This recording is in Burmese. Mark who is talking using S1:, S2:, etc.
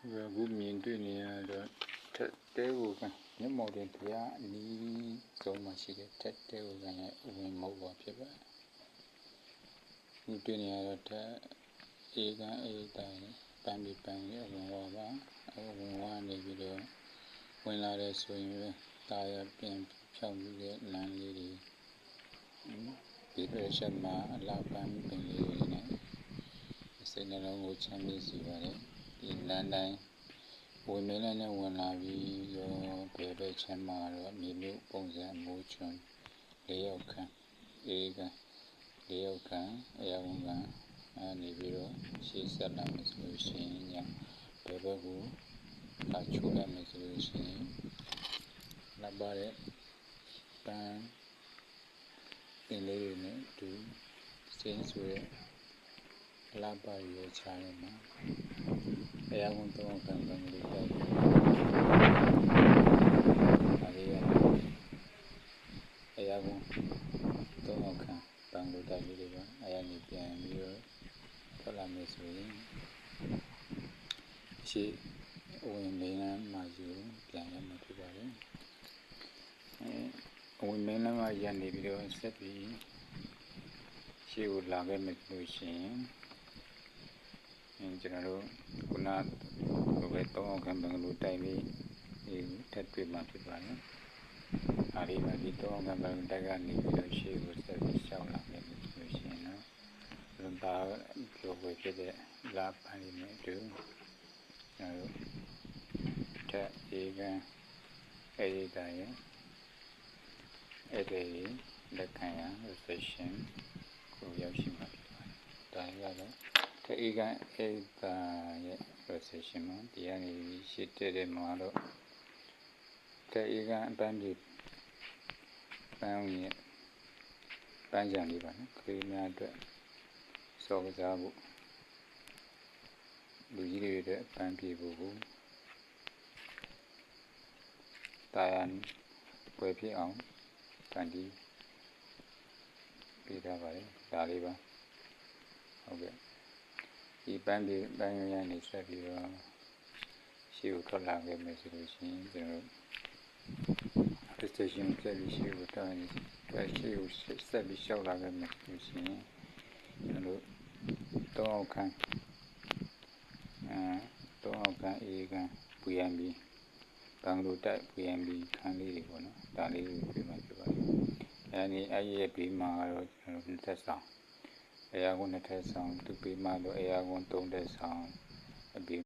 S1: အခုမြင်တွေ့နေရတော့ထက်တဲကိုကမျက်မှောက်တင်တရားအနီးဆုံးမှာရှိတဲ့ထက်တဲကိုကလည်းဝင်မဟုတ်ပါဖြစ်ပါတယ်။ဒီတွေ့နေရတော့ထက်အေကအေတိုင်းပန်းပြီးပန်းပြီးဝင်သွားပါဝင်သွားနေပြီးတော့ဝင်လာတဲ့ဆိုရင်တာရပြန်ဖြောင်းပြီးတဲ့လမ်းလေးတွေဒီလိုချက်မှာအလားပန်းပင်လေးတွေနဲ့စိတ်နှလုံးကိုချမ်းမြေ့စေပါတယ်ဒီလမ်းတိုင်းဝင်နေလည်းနဲ့ဝင်လာပြီးတော့ဘယ်ပဲချမ်းမှာတော့မြေမျိုးပုံစံမိုးချွန်၄ယောက်ခန့်အေက၄ယောက်ခန့်အရာဝန်ကနေပြီးတော့ရှေ့ဆက်လာမယ်ဆိုလို့ရှိရင်ညဘယ်ဘက်ကိုလာချိုးရမယ်ဆိုလို့ရှိရင်လာပါတဲ့ပန်းပင်လေးတွေနဲ့တူစင်းဆိုရဲ့လာပါရဲ့ချားရမှာအရာဝန်တော့ကံကံလေးတိုက်အဲဒီအရာဝန်တော့ကံပန်းလို့တိုက်လေးတွေကအရာနေပြန်ပြီးတော့ထွက်လာမယ်ဆိုရင်ရှိဝင်မင်းလမ်းမှာယူပြန်ရမှာဖြစ်ပါတယ်ဝင်မင်းလမ်းမှာရနေပြီးတော့ဆက်ပြီးရှေ့ကိုလာခဲ့မယ်လို့ရှိရင်ကျွန်တော်တို့ခုနကဘယ်တော့ခံဘင်္ဂလိုတိုက်ပြီးထပ်တွေ့မှာဖြစ်ပါတယ်အဲဒီမှာဒီတော့ခံဘင်္ဂလိုတိုက်ကနေပြီးတော့ရှေ့ကိုဆက်ပြီးရှောက်လာခဲ့မယ်လို့ရှိရင်နော်ဒါပြောဝေဖြစ်တဲ့လာပန်းလေးနဲ့တူကျွန်တော်တို့ထက်အေကံအေဒါရဲ့အဲ့ဒီလက်ခံရ reflection ကိုရောက်ရှိမှာဖြစ်ပါတယ်။ဒါကတော့ထက်အေကံအေဒါရဲ့ reflection မှာဒီကနေရှင်းတဲ့မှာတော့ထက်အေကံအပန်းဒီပန်းရဲ့ပန်းကြံလေးပါနော်။ခရီးများအတွက်စောကစားဖို့လူကြီးတွေအတွက်ပန်းပြေဖို့ကိုတာယာပွဲဖြစ်အောင်ပန်းဒီပေးထားပါတယ်ဒါလေးပါဟုတ်ကဲ့ဒီပန်းရနေဆက်ပြီးတော့ရှေ့ကိုထွက်လာခဲ့မယ်ဆိုလို့ရှိရင်ကျွန်တော်တို့ station ဆက်ပြီးရှေ့ကိုထွက်နေရှေ့ကိုဆက်ပြီးရှောက်လာခဲ့မယ်ဆိုလို့ရှိရင်ကျွန်တော်တို့တော့အောက်ခန်းအေကံပူရံပြီးဘင်္ဂလိုတိုက်ပူရံပြီးခန်းလေးတွေပေါ့နော်ဒါလေးကိုပြမှာဖြစ်ပါတယ်အဲဒီအဲ့ရဲ့ပြီးမှာတော့ကျွန်တော်တို့နှစ်ထပ်ဆောင်အရာကုန်နှစ်ထပ်ဆောင်သူပြီးမှတော့အရာကုန်သုံးထပ်ဆောင်အပြီး